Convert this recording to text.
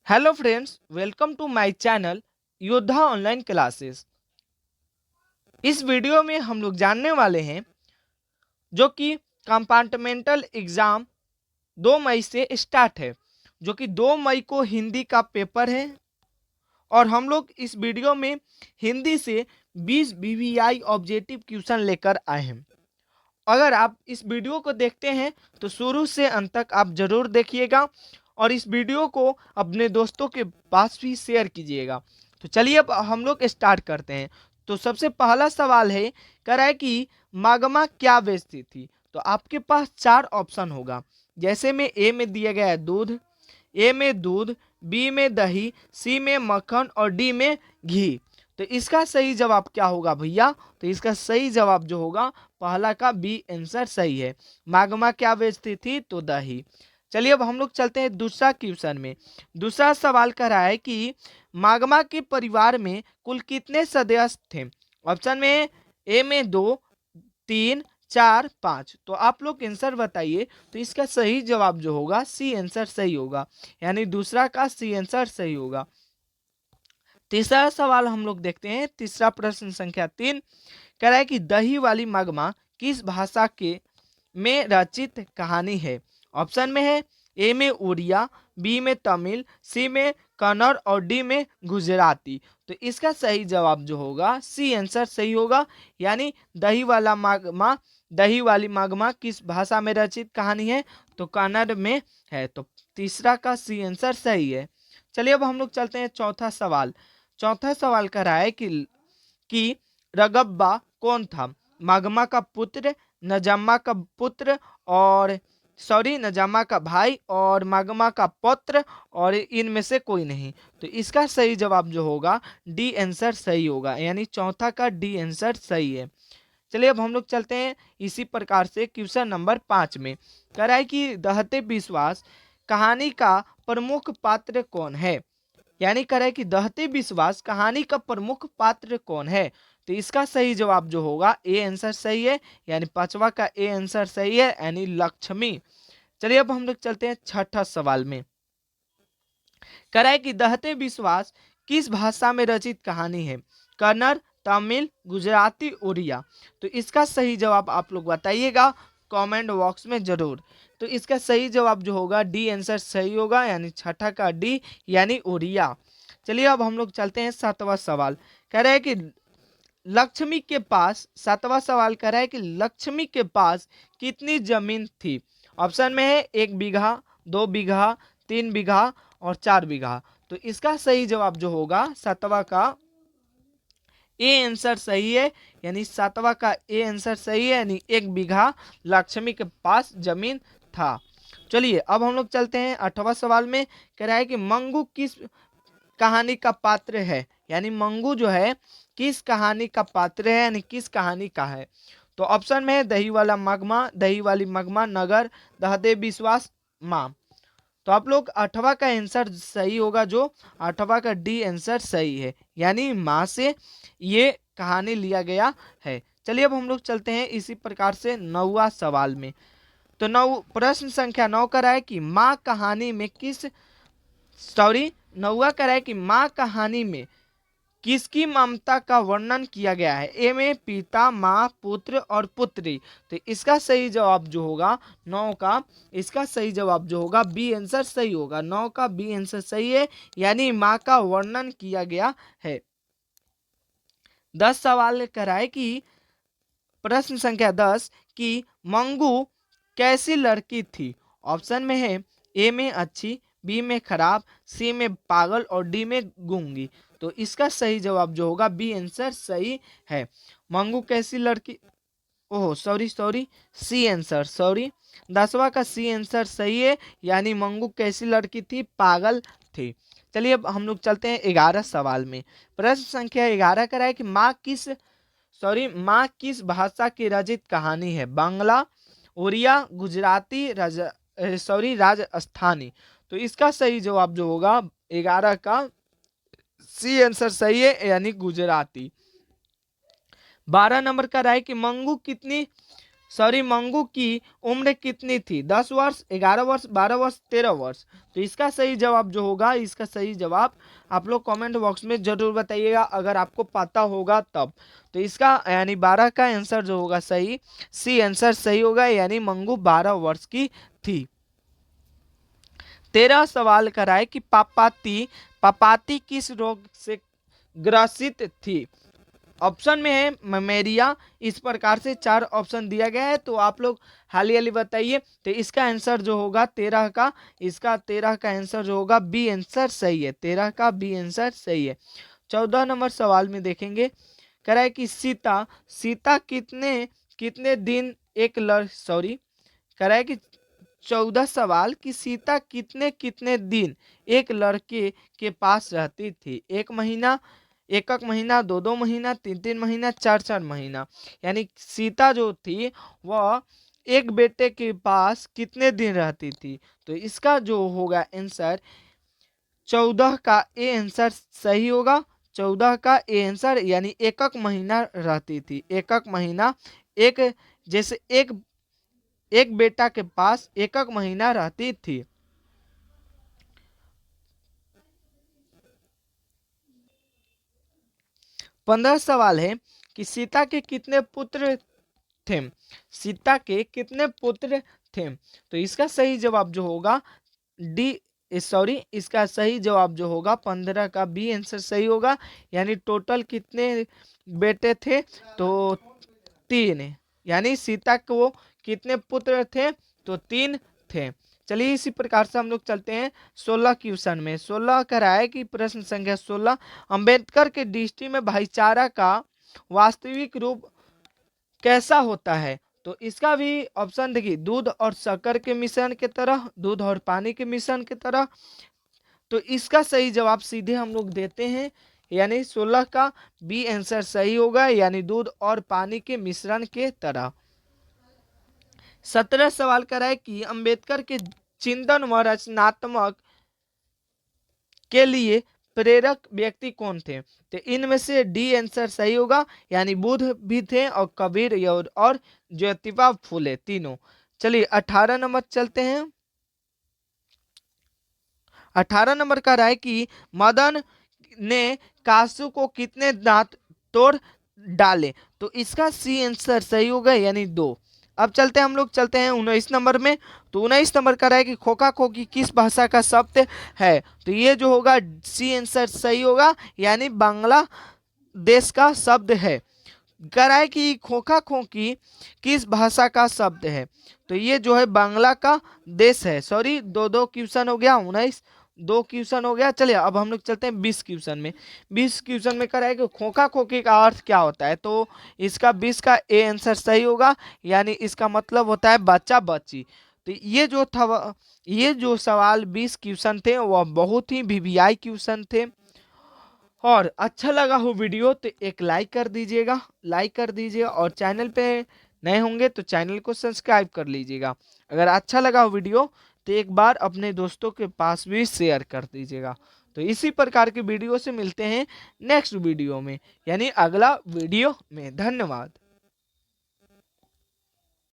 Hello friends, welcome to my channel Yoddha online classes. इस video में हम लोग जानने वाले हैं जो कि कंपार्टमेंटल एग्ज़ाम 2 मई से स्टार्ट है, जो कि 2 मई को हिंदी का पेपर है। और हम लोग इस वीडियो में हिंदी से 20 वीवीआई ऑब्जेक्टिव क्वेश्चन लेकर आए हैं। अगर आप इस वीडियो को देखते हैं तो शुरू से अंत तक आप जरूर देखिएगा और इस वीडियो को अपने दोस्तों के पास भी शेयर कीजिएगा। तो चलिए अब हम लोग स्टार्ट करते हैं। तो सबसे पहला सवाल है, कह रहा है कि मागमा क्या बेचती थी। तो आपके पास 4 ऑप्शन होगा। जैसे में ए में दिया गया है दूध, ए में दूध, बी में दही, सी में मक्खन और डी में घी। तो इसका सही जवाब क्या होगा भैया? तो इसका सही जवाब जो होगा पहला का बी आंसर सही है। मागमा क्या बेचती थी? तो दही। चलिए अब हम लोग चलते हैं दूसरा क्वेश्चन में। दूसरा सवाल कर रहा है कि मागमा के परिवार में कुल कितने सदस्य थे। ऑप्शन में ए में 2, 3, 4, 5। तो आप लोग आंसर बताइए। तो इसका सही जवाब जो होगा सी आंसर सही होगा, यानी दूसरा का सी आंसर सही होगा। तीसरा सवाल हम लोग देखते हैं। तीसरा प्रश्न संख्या 3 कह रहा है कि दही वाली मगमा किस भाषा के में रचित कहानी है। ऑप्शन में है ए में उड़िया, बी में तमिल, सी में कन्नड़ और डी में गुजराती। तो इसका सही जवाब जो होगा सी आंसर सही होगा, यानी दही वाली मागमा किस भाषा में रचित कहानी है? तो कन्नड़ में है। तो तीसरा का सी आंसर सही है। चलिए अब हम लोग चलते हैं चौथा सवाल। चौथा सवाल कह रहा है कि रगब्बा कौन था? मागमा का पुत्र, नजम्मा का पुत्र और नजम्मा का भाई और मागमा का पुत्र और इनमें से कोई नहीं। तो इसका सही जवाब जो होगा डी आंसर सही होगा, यानी चौथा का डी आंसर सही है। चलिए अब हम लोग चलते हैं इसी प्रकार से क्वेश्चन नंबर 5 में। कह रहा है कि दहते विश्वास कहानी का प्रमुख पात्र कौन है। यानी कह रहा है कि दहते विश्वास कहानी का प्रमुख पात्र कौन है। तो इसका सही जवाब जो होगा ए आंसर सही है, यानी पांचवा का ए आंसर सही है, यानी लक्ष्मी। चलिए अब हम लोग चलते हैं छठा सवाल में। कह रहा है कि दहते विश्वास किस भाषा में रचित कहानी है। कन्नड़, तमिल, गुजराती, उड़िया। तो इसका सही जवाब आप लोग बताइएगा कमेंट बॉक्स में जरूर। तो इसका सही जवाब जो होगा डी आंसर सही होगा, यानी छठा का डी, यानी उड़िया। चलिए अब हम लोग चलते हैं सातवां सवाल। कह रहे हैं कि लक्ष्मी के पास, सातवां सवाल कह रहा है कि लक्ष्मी के पास कितनी जमीन थी। ऑप्शन में है 1 बीघा, 2 बीघा, 3 बीघा और 4 बीघा। तो इसका सही जवाब जो होगा सातवां का ए आंसर सही है, यानी सातवां का ए आंसर सही है, यानी 1 बीघा लक्ष्मी के पास जमीन था। चलिए अब हम लोग चलते हैं आठवां सवाल में। कह रहा है कि मंगू किस कहानी का पात्र है। यानी मंगू जो है किस कहानी का पात्र है, यानी किस कहानी का है। तो ऑप्शन में है दही वाला मगमा, दही वाली मगमा, नगर, दहते विश्वास, माँ। तो आप लोग आठवां का आंसर सही होगा, जो आठवां का डी आंसर सही है, यानी माँ से ये कहानी लिया गया है। चलिए अब हम लोग चलते हैं इसी प्रकार से नौवां सवाल में। तो प्रश्न संख्या 9 का है कि माँ कहानी में नौवा कह रहा है कि माँ कहानी में किसकी ममता का वर्णन किया गया है। ए में पिता, माँ, पुत्र और पुत्री। तो इसका सही जवाब जो होगा 9 का, इसका सही जवाब जो होगा बी आंसर सही होगा। 9 का बी आंसर सही है, यानी माँ का वर्णन किया गया है। 10 सवाल कह रहा है कि प्रश्न संख्या 10 कि मंगू कैसी लड़की थी। ऑप्शन में है ए में अच्छी, बी में खराब, सी में पागल और डी में गूंगी। तो इसका सही जवाब जो होगा बी आंसर सही है। मंगू कैसी लड़की, oh sorry, C answer, sorry, 10वां का सी आंसर सही है, यानी मंगू कैसी लड़की थी? पागल थी। चलिए अब हम लोग चलते हैं 11 सवाल में। प्रश्न संख्या 11 का है कि माँ किस भाषा की रचित कहानी है। बांग्ला, उड़िया, गुजराती, राजस्थानी। तो इसका सही जवाब जो होगा 11 का सी आंसर सही है, यानी गुजराती। 12 नंबर का है कि मंगू कितनी सॉरी मंगू की उम्र कितनी थी? 10 वर्ष, 11 वर्ष, 12 वर्ष, 13 वर्ष। तो इसका सही जवाब जो होगा, इसका सही जवाब आप लोग कमेंट बॉक्स में जरूर बताइएगा अगर आपको पता होगा तब। तो इसका यानी 12 का आंसर जो होगा सही, सी आंसर सही होगा, यानी मंगू 12 वर्ष की थी। 13 सवाल कराए कि पापाती पापाती किस रोग से ग्रसित थी? ऑप्शन में है ममेरिया। इस प्रकार से 4 ऑप्शन दिया गया है, तो आप लोग हाली हाली बताइए। तो इसका आंसर जो होगा 13 का, इसका 13 का आंसर जो होगा बी आंसर सही है। 13 का बी आंसर सही है। 14 नंबर सवाल में देखेंगे, कह रहा है कि सीता सीता कितने कितने दिन एक सॉरी, कह रहा है कि 14 सवाल कि सीता कितने कितने दिन एक लड़के के पास रहती थी? 1 महीना, 1 महीना, 2 महीना, 3 महीना, 4 महीना। यानी सीता जो थी वह एक बेटे के पास कितने दिन रहती थी? तो इसका जो होगा आंसर 14 का ए आंसर सही होगा। 14 का ए आंसर, यानी 1 महीना रहती थी। 1 महीना, एक जैसे एक बेटा के पास 1 महीना रहती थी। 15 सवाल है कि सीता के कितने पुत्र थे? सीता के कितने पुत्र थे? तो इसका सही जवाब जो होगा डी, सॉरी, इसका सही जवाब जो होगा 15 का बी आंसर सही होगा। यानी टोटल कितने बेटे थे? तो 3, यानी सीता को कितने पुत्र थे? तो 3 थे। चलिए इसी प्रकार से हम लोग चलते हैं 16 क्वेश्चन में। 16 कह रहा है कि प्रश्न संख्या 16, अंबेडकर के दृष्टि में भाईचारा का वास्तविक रूप कैसा होता है? तो इसका भी ऑप्शन देखिए, दूध और शक्कर के मिश्रण की तरह, दूध और पानी के मिश्रण की तरह। तो इसका सही जवाब सीधे हम लोग देते हैं, यानी 16 का बी आंसर सही होगा, यानी दूध और पानी के मिश्रण के तरह। 17 सवाल कर रहा है कि अंबेडकर के चिंतन व रचनात्मक के लिए प्रेरक व्यक्ति कौन थे? तो इनमें से डी आंसर सही होगा, यानी बुद्ध भी थे और कबीर और ज्योतिबा फूले, तीनों। चलिए 18 नंबर चलते हैं। 18 नंबर का रहा है कि मदन ने कासू को कितने दांत तोड़ डाले? तो इसका सी आंसर सही होगा, यानी 2। अब चलते हैं, हम लोग चलते हैं 19 नंबर में। तो 19 नंबर का रहा है कि खोखा खोखी किस भाषा का शब्द है? तो ये जो होगा सी आंसर सही होगा, यानी बांग्ला देश का शब्द है। कह रहा है कि खोखा खोखी किस भाषा का शब्द है? तो ये जो है बांग्ला का देश है। सॉरी, दो क्वेश्चन हो गया। 19 2 क्वेश्चन हो गया। चलिए अब हम लोग चलते हैं 20 क्वेश्चन में। 20 क्वेश्चन में कह रहा है कि खोखा खोखी का अर्थ क्या होता है? तो इसका 20 का ए आंसर सही होगा, यानी इसका मतलब होता है बच्चा बच्ची। तो ये जो सवाल 20 क्वेश्चन थे वह बहुत ही वीवीआई क्वेश्चन थे। और अच्छा लगा हो वीडियो तो एक लाइक कर दीजिएगा, लाइक कर दीजिएगा, और चैनल पे नए होंगे तो चैनल को सब्सक्राइब कर लीजिएगा। अगर अच्छा लगा हो वीडियो तो एक बार अपने दोस्तों के पास भी शेयर कर दीजिएगा। तो इसी प्रकार के वीडियो से मिलते हैं नेक्स्ट वीडियो में, यानी अगला वीडियो में। धन्यवाद।